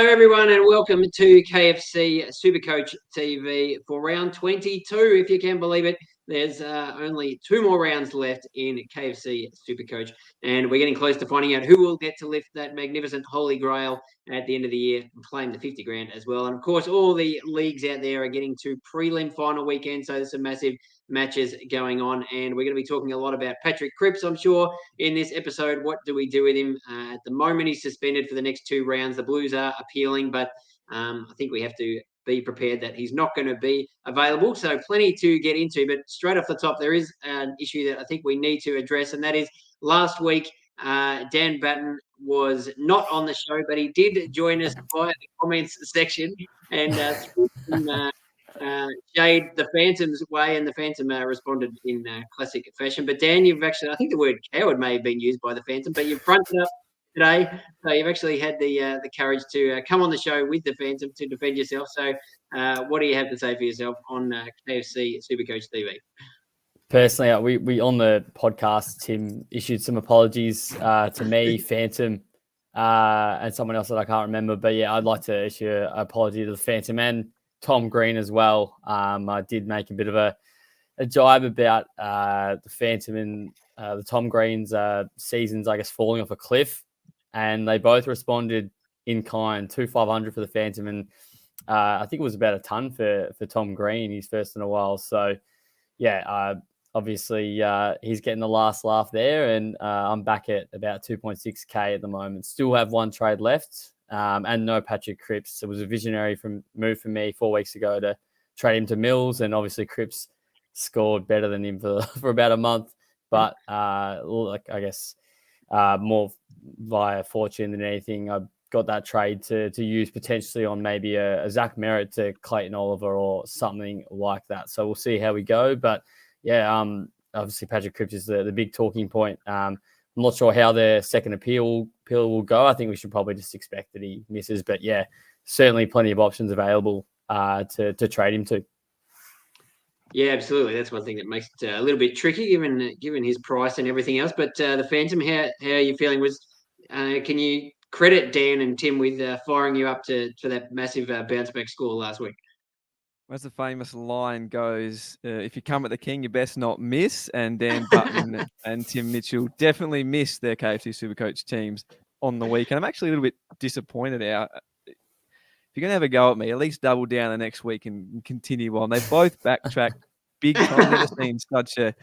Hello, everyone, and welcome to KFC SuperCoach TV for round 22. If you can believe it, there's only 2 more rounds left in KFC SuperCoach, and we're getting close to finding out who will get to lift that magnificent holy grail at the end of the year and claim the 50 grand as well. And of course, all the leagues out there are getting to prelim final weekend, so there's some massive matches going on, and we're going to be talking a lot about Patrick Cripps, I'm sure, in this episode. What do we do with him? At the moment, he's suspended for the next 2 rounds. The Blues are appealing, but I think we have to be prepared that he's not going to be available. So plenty to get into, but straight off the top, there is an issue that I think we need to address, and that is last week, Dan Batten was not on the show, but he did join us via the comments section and shade the Phantom's way, and the Phantom responded in classic fashion. But Dan, you've actually, I think the word coward may have been used by the Phantom, but you've fronted up today, so you've actually had the courage to come on the show with the Phantom to defend yourself. So what do you have to say for yourself on KFC SuperCoach TV? Personally, we on the podcast, Tim issued some apologies to me, Phantom, and someone else that I can't remember. But yeah, I'd like to issue an apology to the Phantom and Tom Green as well. I did make a bit of a jibe about the Phantom and the Tom Green's seasons, I guess, falling off a cliff. And they both responded in kind, 2,500 for the Phantom. And I think it was about a ton for Tom Green, his first in a while. So, yeah, obviously he's getting the last laugh there. And I'm back at about 2.6K at the moment. Still have 1 trade left. And no Patrick Cripps. It was a visionary move for me 4 weeks ago to trade him to Mills, and obviously Cripps scored better than him for about a month. But I guess more via fortune than anything, I got that trade to use potentially on maybe a Zach Merritt to Clayton Oliver or something like that. So we'll see how we go. But yeah, obviously Patrick Cripps is the big talking point. I'm not sure how their second appeal will go. I think we should probably just expect that he misses. But yeah, certainly plenty of options available to trade him to. Yeah, absolutely. That's one thing that makes it a little bit tricky, given his price and everything else. But the Phantom, how are you feeling? Can you credit Dan and Tim with firing you up for that massive bounce back score last week? As the famous line goes, if you come at the king, you best not miss. And Dan Button and Tim Mitchell definitely missed their KFC SuperCoach teams on the weekend. I'm actually a little bit disappointed out. If you're going to have a go at me, at least double down the next week and continue on. They both backtracked big time. Never seen such a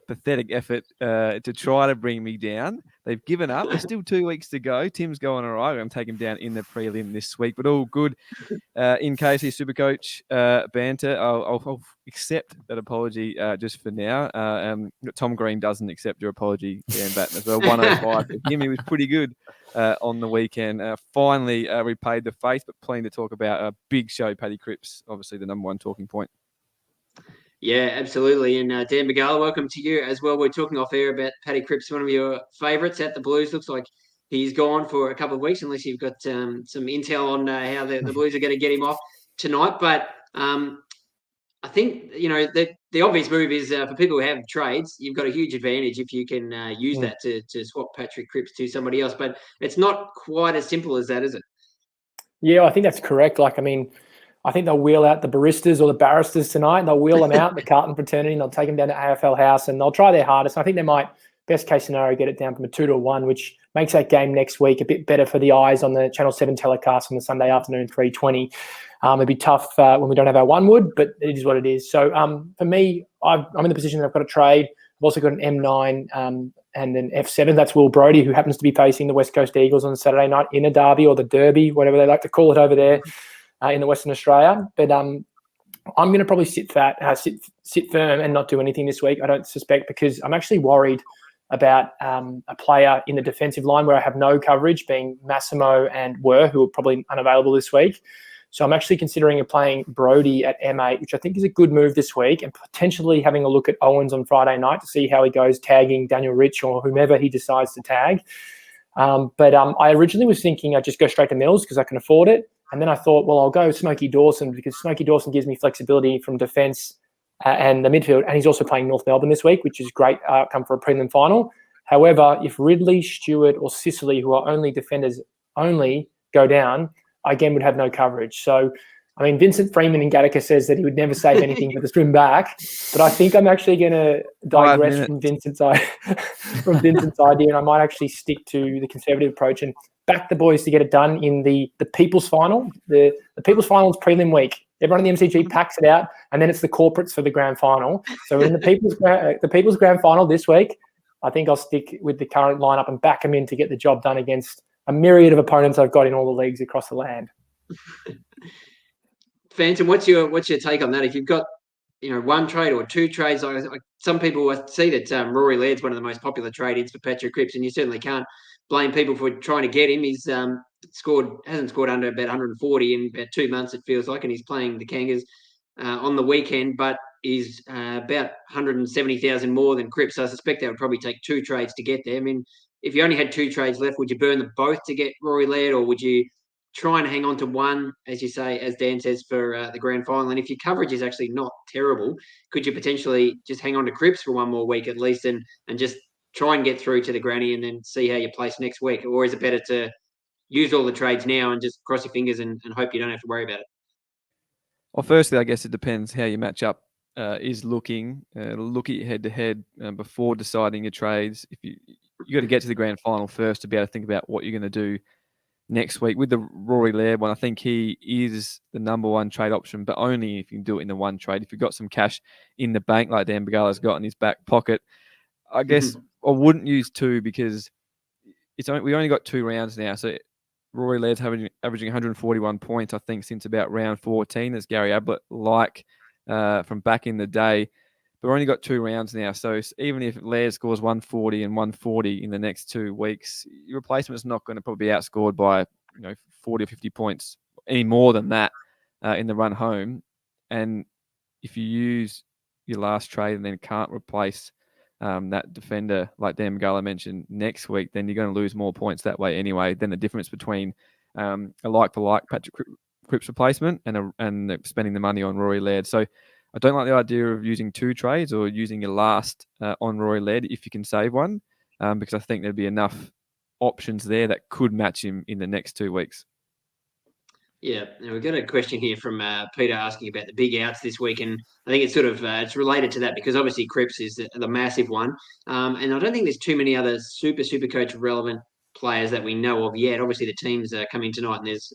pathetic effort to try to bring me down. They've given up. There's still 2 weeks to go. Tim's going all right. I'm going to take him down in the prelim this week, but all good. In KFC SuperCoach banter, I'll accept that apology just for now. Tom Green doesn't accept your apology, Dan Batten, as well. 105 for him. He was pretty good on the weekend. Finally repaid the faith, but plenty to talk about. A big show, Paddy Cripps, obviously the number 1 talking point. Yeah, absolutely. And Dan Begala, welcome to you as well. We're talking off air about Paddy Cripps, one of your favourites at the Blues. Looks like he's gone for a couple of weeks, unless you've got some intel on how the Blues are going to get him off tonight. But I think, the obvious move is for people who have trades, you've got a huge advantage if you can use that to swap Patrick Cripps to somebody else. But it's not quite as simple as that, is it? Yeah, I think that's correct. I think they'll wheel out the baristas or the barristers tonight. They'll wheel them out, the Carlton fraternity, and they'll take them down to AFL House, and they'll try their hardest. I think they might, best case scenario, get it down from a 2 to 1, which makes that game next week a bit better for the eyes on the Channel 7 telecast on the Sunday afternoon, 3:20. It'd be tough when we don't have our one wood, but it is what it is. So for me, I'm in the position that I've got a trade. I've also got an M9 and an F7. That's Will Brodie, who happens to be facing the West Coast Eagles on Saturday night in a derby, or the Derby, whatever they like to call it over there. In the Western Australia, but I'm going to probably sit firm and not do anything this week. I don't suspect, because I'm actually worried about a player in the defensive line where I have no coverage, being Massimo and who are probably unavailable this week. So I'm actually considering playing Brodie at M8, which I think is a good move this week, and potentially having a look at Owens on Friday night to see how he goes tagging Daniel Rich or whomever he decides to tag. But I originally was thinking I'd just go straight to Mills because I can afford it. And then I thought, well, I'll go Smokey Dawson, because Smokey Dawson gives me flexibility from defence and the midfield. And he's also playing North Melbourne this week, which is great outcome for a prelim final. However, if Ridley, Stewart or Sicily, who are only defenders only, go down, I again would have no coverage. So, I mean, Vincent Freeman in Gattaca says that he would never save anything but the swim back. But I think I'm actually going to digress from Vincent's idea, and I might actually stick to the conservative approach and back the boys to get it done in the People's Final. The People's Final is prelim week. Everyone in the MCG packs it out, and then it's the corporates for the grand final. So in the People's Grand Final this week, I think I'll stick with the current lineup and back them in to get the job done against a myriad of opponents I've got in all the leagues across the land. Phantom, what's your take on that? If you've got one trade or two trades, some people see that Rory Laird's one of the most popular trade-ins for Petra Cripps, and you certainly can't blame people for trying to get him. He's hasn't scored under about 140 in about 2 months, it feels like, and he's playing the Kangas on the weekend, but he's about 170,000 more than Cripps. So I suspect that would probably take two trades to get there. I mean, if you only had two trades left, would you burn them both to get Rory Laird, or would you try and hang on to one, as you say, as Dan says, for the grand final? And if your coverage is actually not terrible, could you potentially just hang on to Cripps for one more week at least and just try and get through to the granny and then see how you place next week? Or is it better to use all the trades now and just cross your fingers and hope you don't have to worry about it? Well, firstly, I guess it depends how your matchup is looking. Look at your head-to-head before deciding your trades. If you got to get to the grand final first to be able to think about what you're going to do next week. With the Rory Laird one, I think he is the number one trade option, but only if you can do it in the one trade. If you've got some cash in the bank like Dan Bagala's got in his back pocket, I guess I wouldn't use two because we only got 2 rounds now. So Rory Laird's averaging 141 points, I think, since about round 14, as Gary Ablett from back in the day. But we've only got 2 rounds now. So even if Laird scores 140 and 140 in the next 2 weeks, your replacement's not going to probably be outscored by 40 or 50 points any more than that in the run home. And if you use your last trade and then can't replace that defender, like Dan Magala mentioned, next week, then you're going to lose more points that way anyway than the difference between a like-for-like Patrick Cripps replacement and spending the money on Rory Laird. So I don't like the idea of using 2 trades or using your last on Rory Laird if you can save one, because I think there'd be enough options there that could match him in the next 2 weeks. Yeah, now we've got a question here from Peter asking about the big outs this week, and I think it's sort of it's related to that because obviously Cripps is the massive one, and I don't think there's too many other Supercoach relevant players that we know of yet. Obviously, the teams are coming tonight, and there's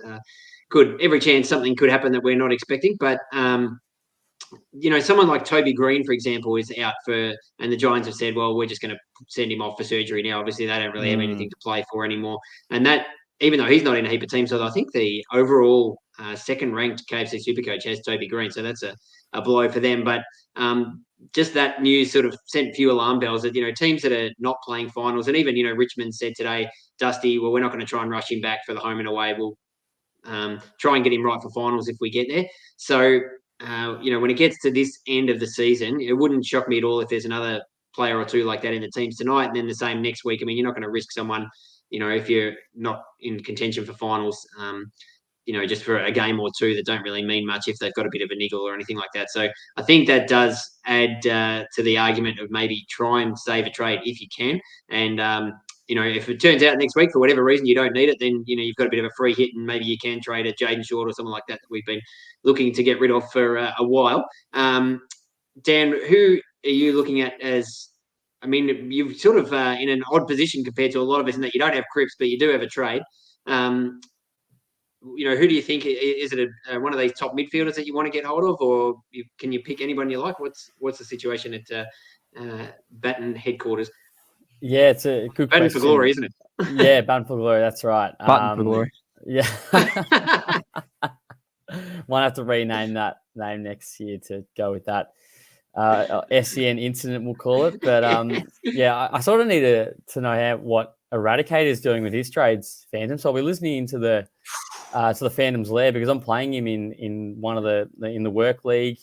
every chance something could happen that we're not expecting. But someone like Toby Green, for example, is out and the Giants have said, well, we're just going to send him off for surgery now. Obviously, they don't really have anything to play for anymore, and that, even though he's not in a heap of teams, so I think the overall second-ranked KFC Supercoach has Toby Green, so that's a blow for them. But just that news sort of sent a few alarm bells that, teams that are not playing finals, and even, Richmond said today, Dusty, well, we're not going to try and rush him back for the home and away. We'll try and get him right for finals if we get there. So, when it gets to this end of the season, it wouldn't shock me at all if there's another player or two like that in the teams tonight and then the same next week. I mean, you're not going to risk someone, if you're not in contention for finals, just for a game or two that don't really mean much if they've got a bit of a niggle or anything like that. So I think that does add to the argument of maybe try and save a trade if you can. And, if it turns out next week, for whatever reason, you don't need it, then, you've got a bit of a free hit and maybe you can trade a Jaden Short or someone like that we've been looking to get rid of for a while. Dan, who are you looking at as, I mean, you're sort of in an odd position compared to a lot of us in that you don't have Cripps, but you do have a trade. Who do you think, is it one of these top midfielders that you want to get hold of, or can you pick anyone you like? What's the situation at Batten headquarters? Yeah, it's a good Batten question. for glory, isn't it? Yeah, Batten for glory. That's right. Batten for glory. Yeah. Might have to rename that name next year to go with that. SEN incident, we'll call it. But I sort of need to know what Eradicator is doing with his trades, Phantom. So I'll be listening into the Phantom's lair because I'm playing him in one of in the work league,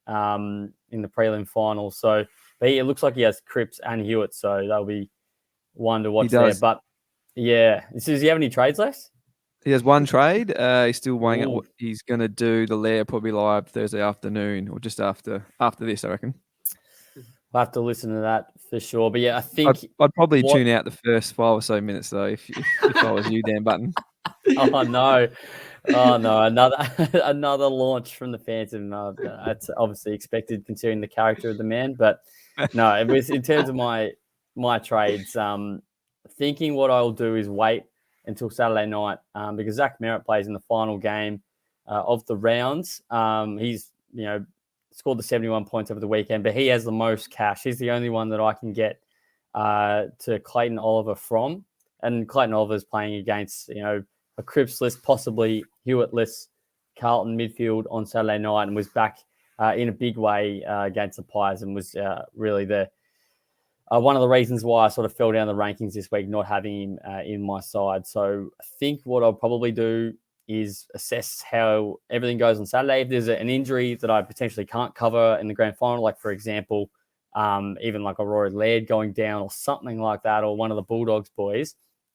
in the prelim final. So but it looks like he has Cripps and Hewitt, so that'll be one to watch there. But yeah, does he have any trades left? He has one trade. He's still weighing out what he's going to do. The lair probably live Thursday afternoon or just after this, I reckon. I'll have to listen to that for sure. But yeah, I think I'd probably tune out the first 5 or so minutes though if I was you, Dan Button. Oh no, another launch from the Phantom. That's obviously expected considering the character of the man. But no, it was in terms of my trades. Thinking what I'll do is wait until Saturday night because Zach Merritt plays in the final game of the rounds. He's scored the 71 points over the weekend, but he has the most cash. He's the only one that I can get to Clayton Oliver from, and Clayton Oliver is playing against a Cripps-less, possibly Hewitt-less Carlton midfield on Saturday night, and was back in a big way against the Pies, and was really the one of the reasons why I sort of fell down the rankings this week, not having him in my side. So I think what I'll probably do is assess how everything goes on Saturday. If there's an injury that I potentially can't cover in the grand final, like for example, even like a Rory Laird going down or something like that, or one of the Bulldogs boys,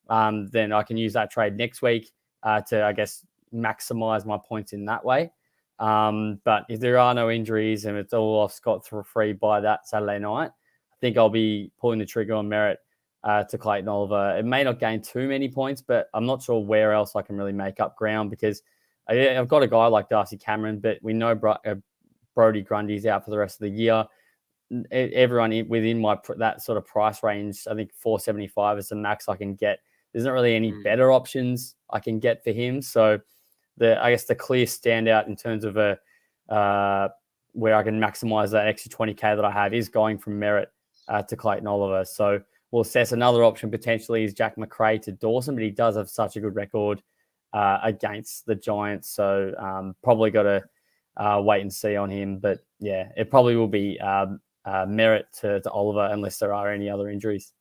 then I can use that trade next week to, I guess, maximize my points in that way. But if there are no injuries and it's all off scot-free by that Saturday night, I think I'll be pulling the trigger on Merritt to Clayton Oliver. It may not gain too many points, but I'm not sure where else I can really make up ground because I've got a guy like Darcy Cameron, but we know Brodie Grundy's out for the rest of the year. Everyone within that sort of price range, I think 475 is the max I can get. There's not really any better options I can get for him. So I guess the clear standout in terms of where I can maximize that extra 20K that I have is going from Merritt to Clayton Oliver. So we'll assess another option potentially is Jack McRae to Dawson, but he does have such a good record against the Giants. So probably got to wait and see on him. But yeah, it probably will be Merritt to Oliver unless there are any other injuries.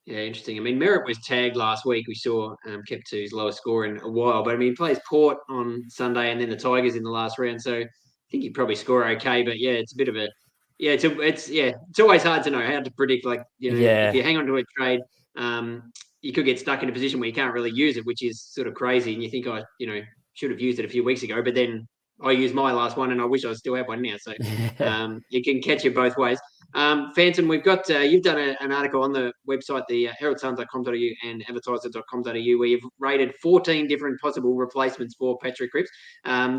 Yeah, interesting. I mean, Merritt was tagged last week. We saw kept to his lowest score in a while. But I mean, he plays Port on Sunday and then the Tigers in the last round. So I think he'd probably score okay. But yeah, it's a bit of a it's always hard to know how to predict. Like if you hang on to a trade, you could get stuck in a position where you can't really use it, which is sort of crazy. And you think I should have used it a few weeks ago, but then I used my last one and I wish I still had one now. So it can catch you both ways. Phantom, we've got you've done an article on the website, the heraldsun.com.au and advertiser.com.au, where you've rated 14 different possible replacements for Patrick Cripps.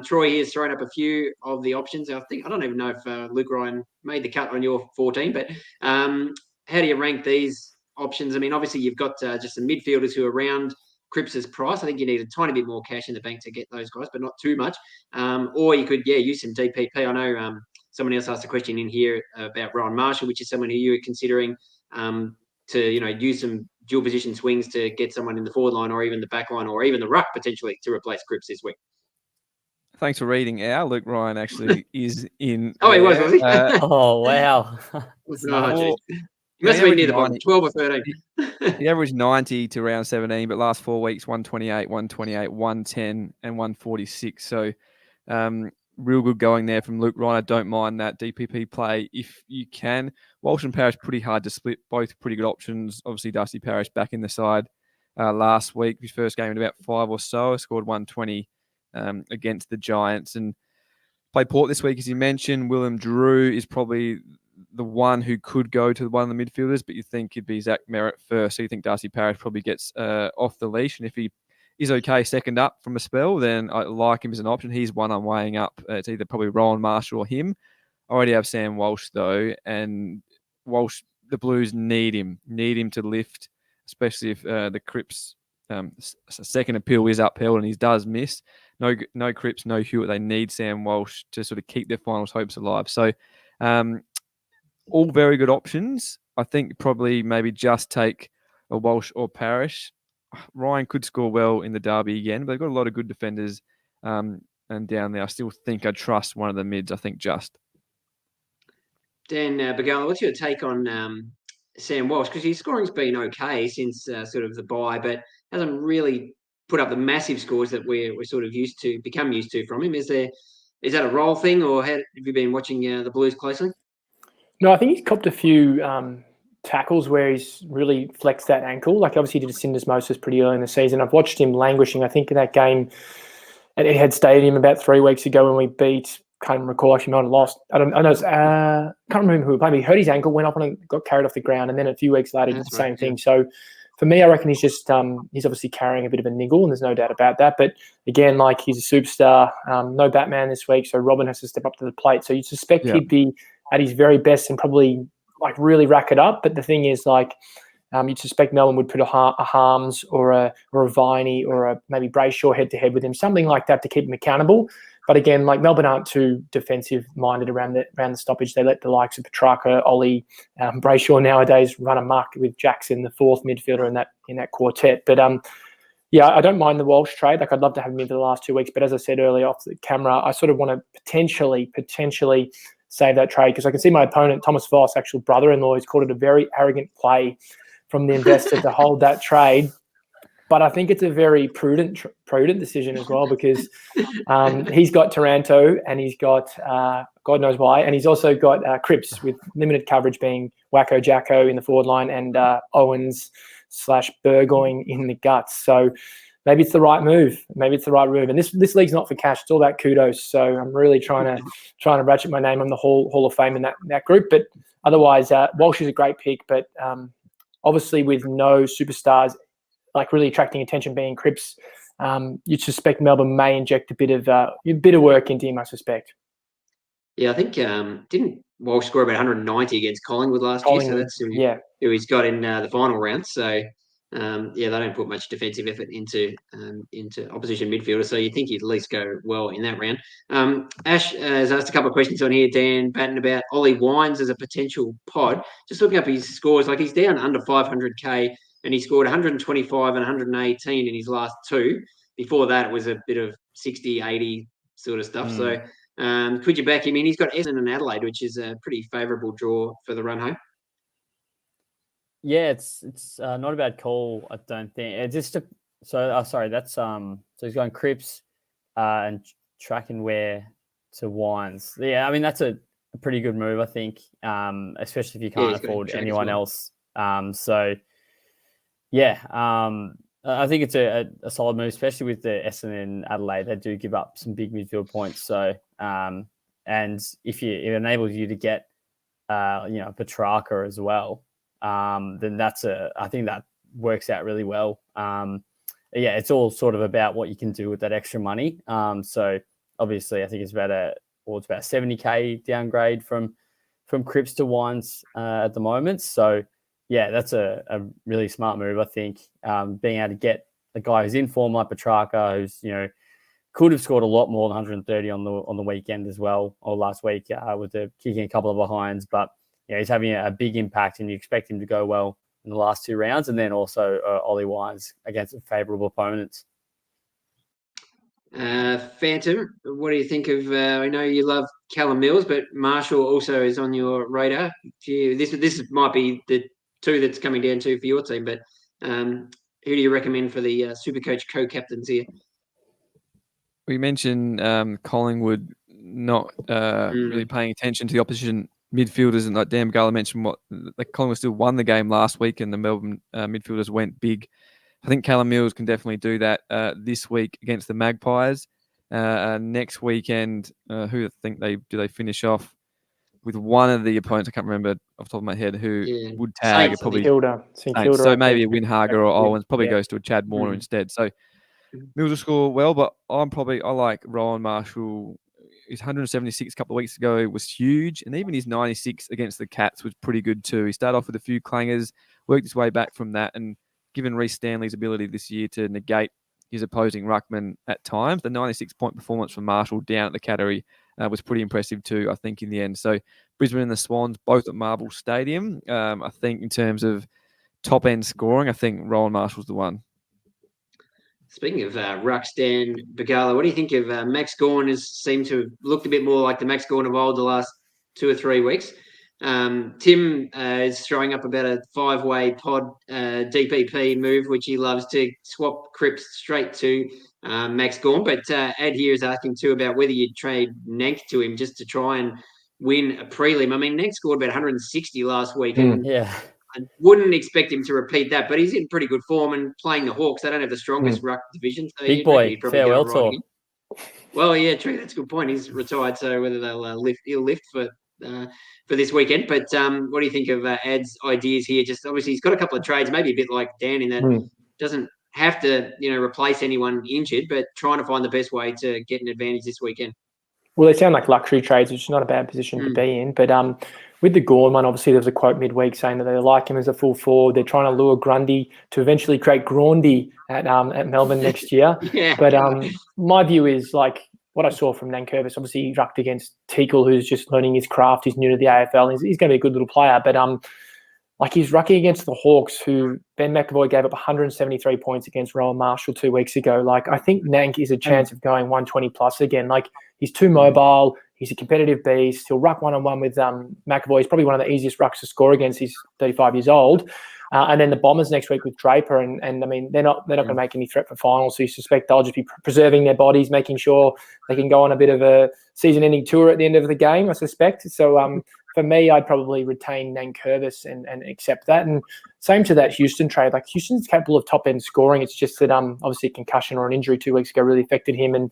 Troy here has thrown up a few of the options. I don't even know if Luke Ryan made the cut on your 14, but how do you rank these options? I mean, obviously you've got just some midfielders who are around Cripps's price. I think you need a tiny bit more cash in the bank to get those guys, but not too much. Or you could use some DPP. I know someone else asked a question in here about Ryan Marshall, which is someone who you were considering to use some dual position swings to get someone in the forward line or even the back line or even the ruck potentially to replace Cripps this week. Thanks for reading out. Luke Ryan actually is in. Oh, he was he? Oh, wow. He must have been near the bottom, 12 or 13. He averaged 90 to round 17, but last 4 weeks, 128, 128, 110, and 146. So real good going there from Luke Ryan. I don't mind that DPP play if you can. Walsh and Parrish, pretty hard to split. Both pretty good options. Obviously, Darcy Parrish back in the side last week. His first game in about 5 or so. Scored 120 against the Giants. And played Port this week, as you mentioned. Willem Drew is probably the one who could go to one of the midfielders, but you think it'd be Zach Merritt first. So you think Darcy Parrish probably gets off the leash. And if he is okay second up from a spell, then I like him as an option. He's one I'm weighing up. It's either probably Rowan Marshall or him. I already have Sam Walsh, though. And Walsh, the Blues need him to lift, especially if the Cripps second appeal is uphill and he does miss. No Cripps, no Hewitt. They need Sam Walsh to sort of keep their finals hopes alive. So all very good options. I think probably maybe just take a Walsh or Parrish. Ryan could score well in the derby again, but they've got a lot of good defenders and down there. I still think I trust one of the mids. I think just. Dan Bagala, what's your take on Sam Walsh? Because his scoring's been okay since sort of the bye, but hasn't really put up the massive scores that we're sort of become used to from him. Is that a role thing, or have you been watching the Blues closely? No, I think he's copped a few tackles where he's really flexed that ankle. Like obviously he did a syndesmosis pretty early in the season. I've watched him languishing. I think in that game at Etihad Stadium about 3 weeks ago when we beat can't recall. Actually, might have lost. I know. Can't remember who he played. He hurt his ankle, went up and got carried off the ground, and then a few weeks later did the same thing. So for me, I reckon he's just he's obviously carrying a bit of a niggle, and there's no doubt about that. But again, like, he's a superstar. No Batman this week, so Robin has to step up to the plate. So you suspect he'd be at his very best and probably like really rack it up. But the thing is, like, you'd suspect Melbourne would put a Harms or a Viney or a maybe Brayshaw head to head with him, something like that to keep him accountable. But again, like, Melbourne aren't too defensive minded around the stoppage. They let the likes of Petrarca, Ollie, Brayshaw nowadays run amok with Jackson, the fourth midfielder in that quartet. But I don't mind the Walsh trade. Like, I'd love to have him in for the last 2 weeks. But as I said earlier off the camera, I sort of want to potentially save that trade, because I can see my opponent, Thomas Voss, actual brother-in-law, has called it a very arrogant play from the investor to hold that trade. But I think it's a very prudent decision as well, because he's got Taranto and he's got God knows why, and he's also got Cripps with limited coverage, being Wacko Jacko in the forward line and Owens/Burgoyne in the guts. So maybe it's the right move. And this league's not for cash. It's all about kudos. So I'm really trying to ratchet my name on the Hall of Fame in that group. But otherwise, Walsh is a great pick. But obviously, with no superstars like really attracting attention, being Cripps, you'd suspect Melbourne may inject a bit of work into him, I suspect. Yeah, I think didn't Walsh score about 190 against Collingwood last year? So that's who he's got in the final round. So they don't put much defensive effort into opposition midfielders. So you think he'd at least go well in that round. Ash has asked a couple of questions on here, Dan Batten, about Ollie Wines as a potential pod. Just looking up his scores, like, he's down under 500k. And he scored 125 and 118 in his last two. Before that, it was a bit of 60, 80 sort of stuff. So could you back him in? He's got Essendon and Adelaide, which is a pretty favourable draw for the run home. Yeah, it's not a bad call, I don't think. It's just so he's going Cripps and Trackenware to Wines. Yeah, I mean, that's a pretty good move, I think, especially if you can't afford anyone else. I think it's a solid move, especially with the Essendon and Adelaide. They do give up some big midfield points. So, and if it enables you to get, Petrarca as well, then I think that works out really well. It's all sort of about what you can do with that extra money. So obviously, I think it's about 70k downgrade from Cripps to Wines at the moment. So, yeah, that's a really smart move, I think. Being able to get a guy who's in form like Petrarca, who's could have scored a lot more than 130 on the weekend as well, or last week with the kicking a couple of behinds. But he's having a big impact, and you expect him to go well in the last two rounds, and then also Ollie Wines against favourable opponents. Phantom, what do you think of? I know you love Callum Mills, but Marshall also is on your radar. This might be the two that's coming down to for your team, but who do you recommend for the SuperCoach co-captains here? We mentioned Collingwood not really paying attention to the opposition midfielders, and like Dan Begala mentioned, Collingwood still won the game last week, and the Melbourne midfielders went big. I think Callum Mills can definitely do that this week against the Magpies. Next weekend, who I think they finish off with one of the opponents, I can't remember off the top of my head, who would tag. St Kilda. So maybe a Winhager or Owens probably goes to a Chad Warner instead. So Mills will score well, but I like Rowan Marshall. His 176 a couple of weeks ago was huge, and even his 96 against the Cats was pretty good too. He started off with a few clangers, worked his way back from that, and given Reece Stanley's ability this year to negate his opposing ruckman at times, the 96-point performance from Marshall down at the Cattery was pretty impressive too, I think, in the end. So Brisbane and the Swans, both at Marvel Stadium. I think in terms of top-end scoring, I think Rowan Marshall's the one. Speaking of Rucks, Dan Begala, what do you think of Max Gawn? Has seemed to have looked a bit more like the Max Gawn of old the last 2 or 3 weeks. Tim is throwing up about a 5-way pod DPP move, which he loves, to swap Cripps straight to Max Gawn. But Ed here is asking too about whether you'd trade Nank to him just to try and win a prelim. I mean, Nank scored about 160 last week. And I wouldn't expect him to repeat that, but he's in pretty good form and playing the Hawks. They don't have the strongest ruck division. So big boy, farewell talk. Well, yeah, true. That's a good point. He's retired, so whether he'll lift for this weekend. But what do you think of Ad's ideas here? Just obviously, he's got a couple of trades, maybe a bit like Dan, in that doesn't have to, replace anyone injured, but trying to find the best way to get an advantage this weekend. Well, they sound like luxury trades, which is not a bad position to be in. But with the Gawn one, obviously there was a quote midweek saying that they like him as a full forward. They're trying to lure Grundy to eventually create Grandy at Melbourne next year. Yeah. But my view is, like, what I saw from Nankervis, obviously he rucked against Teakle, who's just learning his craft. He's new to the AFL. He's going to be a good little player. But like, he's rucking against the Hawks, who Ben McAvoy gave up 173 points against Rowan Marshall 2 weeks ago. Like, I think Nank is a chance of going 120 plus again. Like, he's too mobile. He's a competitive beast. He'll ruck one-on-one with McAvoy. He's probably one of the easiest rucks to score against. He's 35 years old. And then the Bombers next week with Draper. And I mean, they're not going to make any threat for finals. So you suspect they'll just be preserving their bodies, making sure they can go on a bit of a season-ending tour at the end of the game, I suspect. So for me, I'd probably retain Nankervis and accept that. And same to that Houston trade. Like, Houston's capable of top-end scoring. It's just that obviously a concussion or an injury 2 weeks ago really affected him. And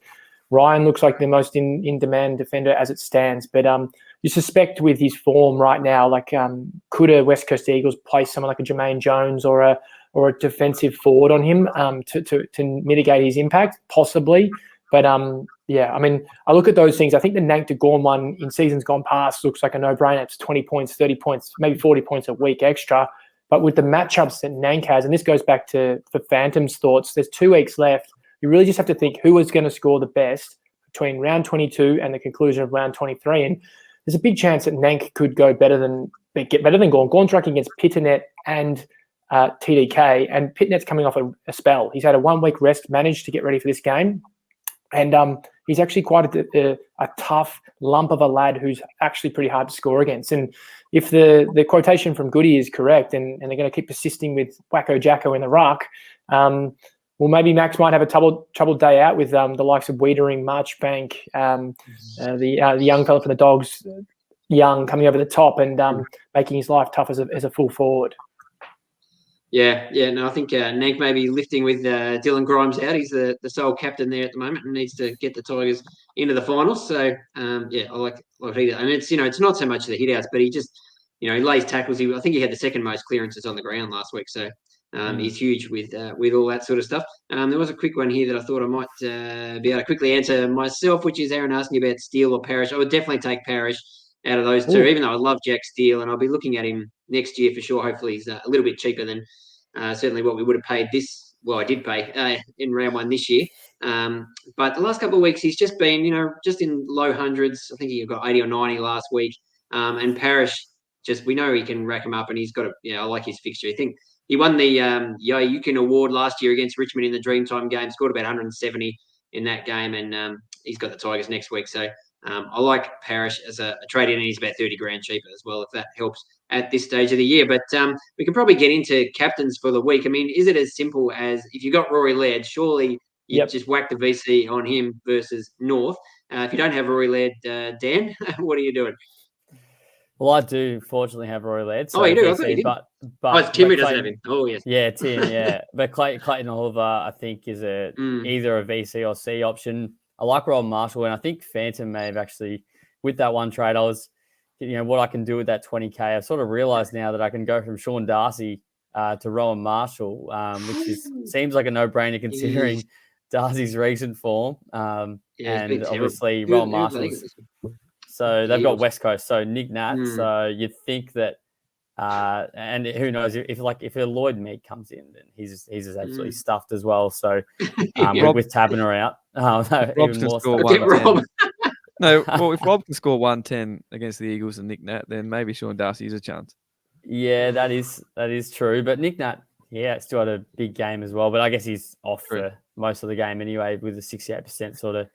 Ryan looks like the most in-demand defender as it stands. But you suspect with his form right now, like, could a West Coast Eagles place someone like a Jermaine Jones or a defensive forward on him to mitigate his impact? Possibly. But, yeah, I mean, I look at those things. I think the Nank to Gawn one in seasons gone past looks like a no-brainer. It's 20 points, 30 points, maybe 40 points a week extra. But with the matchups that Nank has, and this goes back to Phantom's thoughts, there's 2 weeks left. You really just have to think who is going to score the best between round 22 and the conclusion of round 23. And there's a big chance that Nank could get better than Gawn. Gawn's rucking against Pitternet and TDK, and Pitnet's coming off a spell. He's had a 1 week rest, managed to get ready for this game. And he's actually quite a tough lump of a lad who's actually pretty hard to score against. And if the quotation from Goody is correct, and they're going to keep persisting with Wacko Jacko in the ruck, well, maybe Max might have a troubled day out with the likes of Wiedering, Marchbank, the young fella from the Dogs, Young, coming over the top and making his life tough as a full forward. Yeah, no, I think Nank may be lifting with Dylan Grimes out. He's the sole captain there at the moment and needs to get the Tigers into the finals. So, yeah, I like he does. And it's not so much the hit outs, but he just, he lays tackles. I think he had the second most clearances on the ground last week. So he's huge with all that sort of stuff. There was a quick one here that I thought I might be able to quickly answer myself, which is Aaron asking about Steele or Parrish. I would definitely take Parrish out of those two, even though I love Jack Steele, and I'll be looking at him next year for sure. Hopefully he's a little bit cheaper than certainly what we would have paid this. Well, I did pay in round one this year. But the last couple of weeks, he's just been, just in low hundreds. I think he got 80 or 90 last week. And Parrish, we know he can rack him up, and he's got I like his fixture. I think he won the Yukin Award last year against Richmond in the Dreamtime game, scored about 170 in that game, and he's got the Tigers next week. So I like Parrish as a trade-in, and he's about 30 grand cheaper as well, if that helps at this stage of the year. But we can probably get into captains for the week. I mean, is it as simple as, if you got Rory Laird, surely you just whack the VC on him versus North? If you don't have Rory Laird, Dan, what are you doing? Well, I do fortunately have Rory Laird. So you do? I thought you did. It's Tim who doesn't have him. Oh, yes. Yeah, Tim, yeah. But Clayton Oliver, I think, is either a VC or C option. I like Rowan Marshall, and I think Phantom may have actually, with that one trade, I was, what I can do with that 20K. I've sort of realised now that I can go from Sean Darcy to Rowan Marshall, which seems like a no-brainer considering Darcy's recent form. And obviously Rowan Marshall's. So they've got West Coast. So Nick Nat. So you'd think that, and who knows if a Lloyd Meek comes in, then he's absolutely stuffed as well. So with Taberner out, Rob can score 110. No, well, if Rob can score 110 against the Eagles and Nick Nat, then maybe Sean Darcy is a chance. Yeah, that is true. But Nick Nat, still had a big game as well. But I guess he's off for most of the game anyway, with a 68% sort of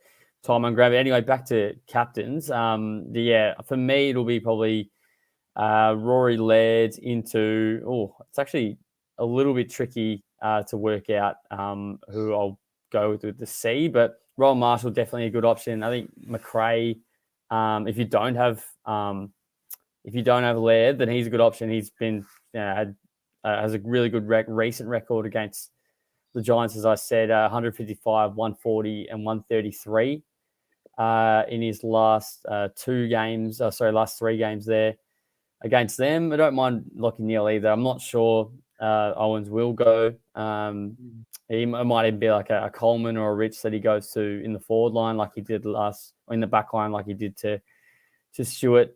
time on grab. Anyway, back to captains. For me, it'll be probably Rory Laird into. It's actually a little bit tricky to work out who I'll go with the C, but Rowan Marshall definitely a good option. I think McRae, if you don't have Laird, then he's a good option. He's been has a really good recent record against the Giants, as I said, 155, 140, and 133. in his last last 3 games there against them. I don't mind Lachie Neale either. I'm not sure Owens will go. It might even be like a Coleman or a Rich that he goes to in the forward line like he did in the back line like he did to Stewart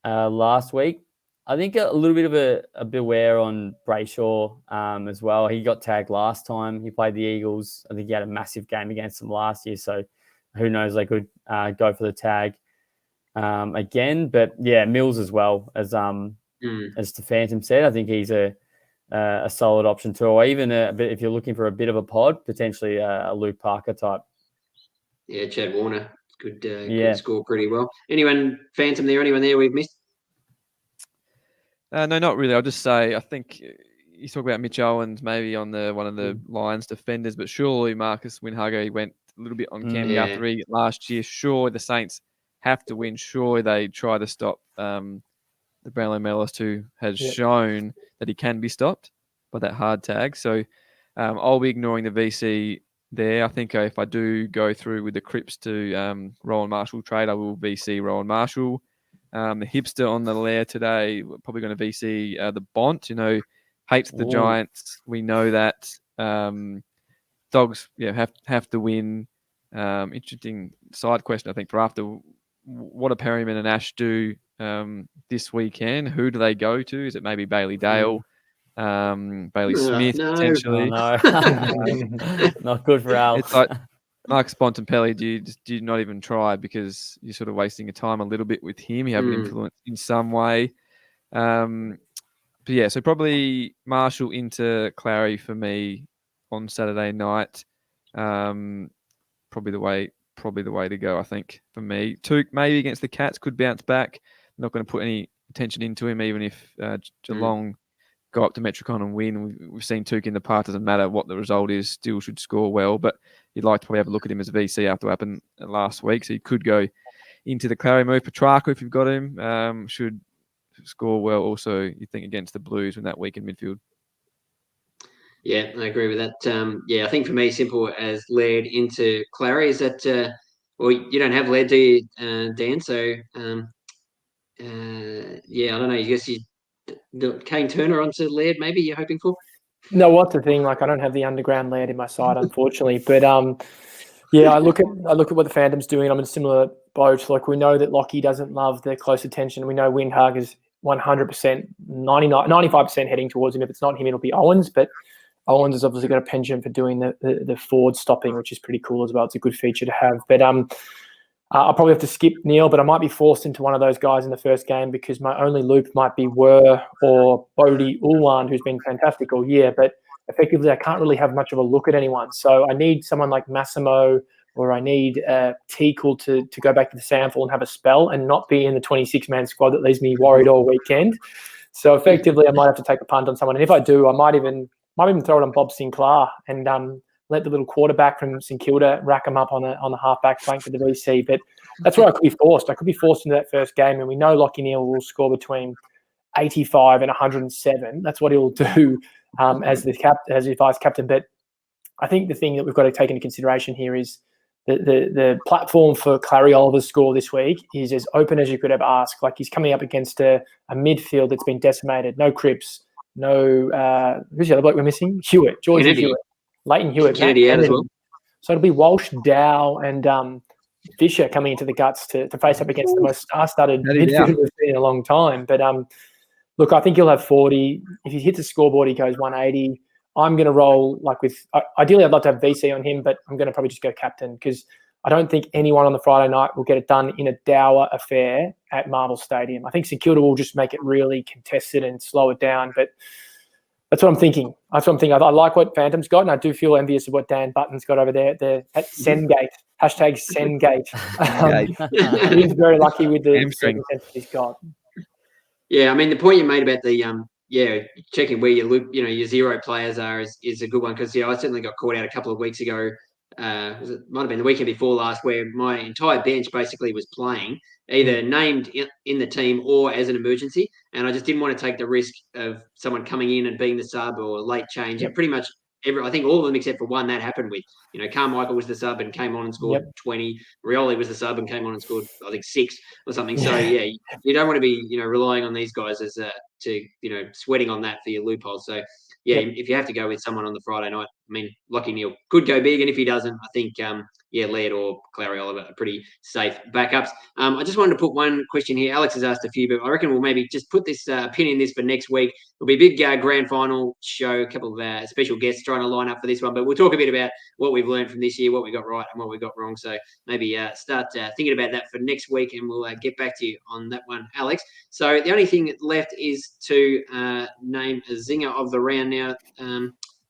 last week. I think a little bit of a beware on Brayshaw as well. He got tagged last time. He played the Eagles. I think he had a massive game against them last year. So who knows, they could go for the tag again. But yeah, Mills as well, as the Phantom said. I think he's a solid option too. Or even a bit, if you're looking for a bit of a pod, potentially a Luke Parker type. Yeah, Chad Warner could score pretty well. Anyone Phantom there? Anyone there we've missed? No, not really. I'll just say I think you talk about Mitch Owens maybe on one of the Lions defenders, but surely Marcus Winhago went a little bit on Cam Guthrie last year. Sure, the Saints have to win. Sure, they try to stop the Brownlow medalist who has shown that he can be stopped by that hard tag. So I'll be ignoring the VC there. I think if I do go through with the Crips to Rowan Marshall trade, I will VC Rowan Marshall. The hipster on the lair today, probably going to VC the Bont, hates the Giants. We know that. Dogs have to win. Interesting side question, I think, for after. What do Perryman and Ash do this weekend? Who do they go to? Is it maybe Bailey Dale, Bailey Smith, potentially? Oh, no. Not good for Al. It's like Marcus Bontempelli, do you not even try because you're sort of wasting your time a little bit with him? You have an influence in some way. But yeah, so probably Marshall into Clary for me on Saturday night. Probably the way to go, I think, for me. Touk maybe against the Cats could bounce back. Not going to put any attention into him, even if Geelong go up to Metricon and win. We've seen Touk in the past. Doesn't matter what the result is, still should score well. But you'd like to probably have a look at him as a VC after what happened last week. So he could go into the Clary move. Petrarca, if you've got him, should score well also, you think, against the Blues in that week in midfield. Yeah, I agree with that. I think for me, simple as Laird into Clary is that, you don't have Laird, do you, Dan? So, I don't know. I guess you Kane Turner onto Laird, maybe you're hoping for? No, what's the thing? Like, I don't have the underground Laird in my side, unfortunately. But I look at what the Phantom's doing. I'm in a similar boat. Like, we know that Lockie doesn't love the close attention. We know Windhag is 100%, 95% heading towards him. If it's not him, it'll be Owens. But Owens has obviously got a penchant for doing the forward stopping, which is pretty cool as well. It's a good feature to have. But I'll probably have to skip Neil, but I might be forced into one of those guys in the first game because my only loop might be or Bodie Ulwan, who's been fantastic all year. But effectively, I can't really have much of a look at anyone. So I need someone like Massimo, or I need Teakle to go back to the sample and have a spell and not be in the 26-man squad that leaves me worried all weekend. So effectively, I might have to take a punt on someone. And if I do, I might even throw it on Bob Sinclair and let the little quarterback from St Kilda rack him up on the halfback flank for the VC. But that's where I could be forced. I could be forced into that first game, and we know Lachie Neale will score between 85 and 107. That's what he'll do as the vice captain. But I think the thing that we've got to take into consideration here is the platform for Clary Oliver's score this week is as open as you could ever ask. Like, he's coming up against a midfield that's been decimated. No Cripps. No, who's the other bloke we're missing? George Hewitt. Leighton Hewitt. Kennedy out as well. So it'll be Walsh, Dow, and Fisher coming into the guts to face up against the most star-studded midfield we've seen in a long time. But look, I think he'll have 40. If he hits the scoreboard, he goes 180. I'm going to roll ideally I'd love to have VC on him, but I'm going to probably just go captain because I don't think anyone on the Friday night will get it done in a dour affair at Marvel Stadium. I think St Kilda will just make it really contested and slow it down, but that's what I'm thinking. I like what Phantom's got, and I do feel envious of what Dan Button's got over there at Sendgate. Hashtag Sendgate. He's very lucky with the circumstances he's got. Yeah, I mean, the point you made about the checking where your zero players are is a good one because I certainly got caught out a couple of weeks ago. Might have been the weekend before last, where my entire bench basically was playing, either named in the team or as an emergency, and I just didn't want to take the risk of someone coming in and being the sub or late change. And pretty much I think all of them except for one that happened with. Carmichael was the sub and came on and scored 20. Rioli was the sub and came on and scored, I think, 6 or something. So, yeah, you don't want to be, relying on these guys as to, sweating on that for your loopholes. So, yeah, if you have to go with someone on the Friday night, I mean, Lockie Neal could go big. And if he doesn't, I think, Laird or Clary Oliver are pretty safe backups. I just wanted to put one question here. Alex has asked a few, but I reckon we'll maybe just put this pin in this for next week. It'll be a big grand final show, a couple of special guests trying to line up for this one. But we'll talk a bit about what we've learned from this year, what we got right and what we got wrong. So maybe start thinking about that for next week, and we'll get back to you on that one, Alex. So the only thing left is to name a zinger of the round now.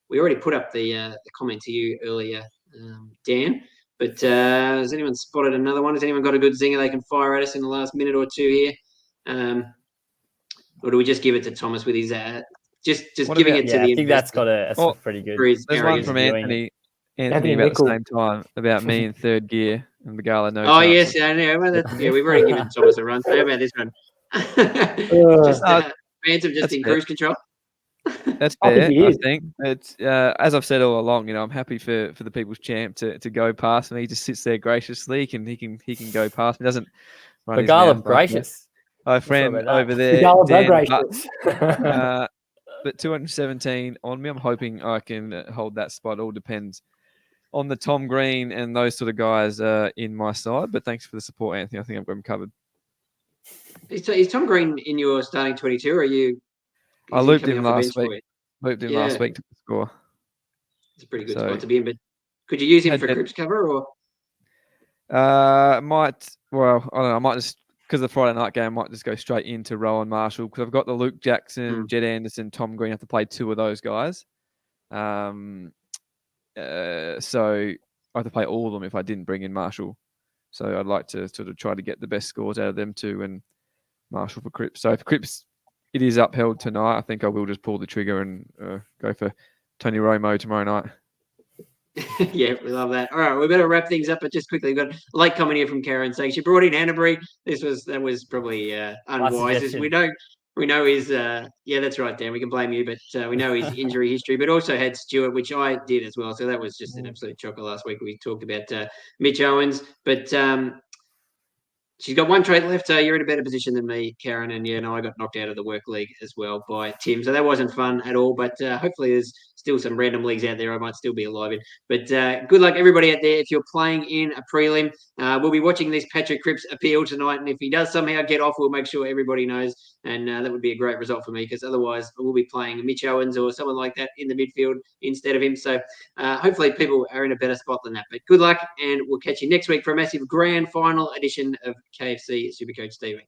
We already put up the comment to you earlier, Dan. But has anyone spotted another one? Has anyone got a good zinger they can fire at us in the last minute or two here? Or do we just give it to Thomas with his just giving it to the? I think that's pretty good. There's one from Anthony about the same time about me in third gear and Bagala. No. Oh yes, I know. Well, we've already given Thomas a run. So how about this one? Phantom just in cruise control. That's fair. I think it's as I've said all along. I'm happy for the People's Champ to go past me. He just sits there graciously. He can go past me. Doesn't run his mouth gracious. My friend over there. Gracious. But 217 on me. I'm hoping I can hold that spot. All depends on the Tom Green and those sort of guys in my side. But thanks for the support, Anthony. I think I've got him covered. Is Tom Green in your starting 22? Or are you? I looped him last week. Last week to score. It's a pretty good spot to be in. But could you use him for Cripps cover or? I don't know. I might just, because the Friday night game, I might just go straight into Rowan Marshall, because I've got the Luke Jackson, Jed Anderson, Tom Green. I have to play 2 of those guys. So I have to play all of them if I didn't bring in Marshall. So I'd like to sort of try to get the best scores out of them 2 and Marshall for Cripps. So if Cripps it is upheld tonight, I think I will just pull the trigger and go for Tony Romo tomorrow night. Yeah, we love that. All right, we better wrap things up, but just quickly, we've got a late comment here from Karen saying she brought in Hanbury. That was probably unwise. We know his that's right, Dan. We can blame you, but we know his injury history, but also had Stewart, which I did as well. So that was just an absolute shocker last week. We talked about Mitch Owens, but she's got one trait left. You're in a better position than me, Karen, and I got knocked out of the work league as well by Tim. So that wasn't fun at all. But hopefully, there's still some random leagues out there I might still be alive in. But good luck, everybody out there. If you're playing in a prelim, we'll be watching this Patrick Cripps appeal tonight. And if he does somehow get off, we'll make sure everybody knows. And that would be a great result for me, because otherwise we'll be playing Mitch Owens or someone like that in the midfield instead of him. So hopefully people are in a better spot than that. But good luck, and we'll catch you next week for a massive grand final edition of KFC SuperCoach TV.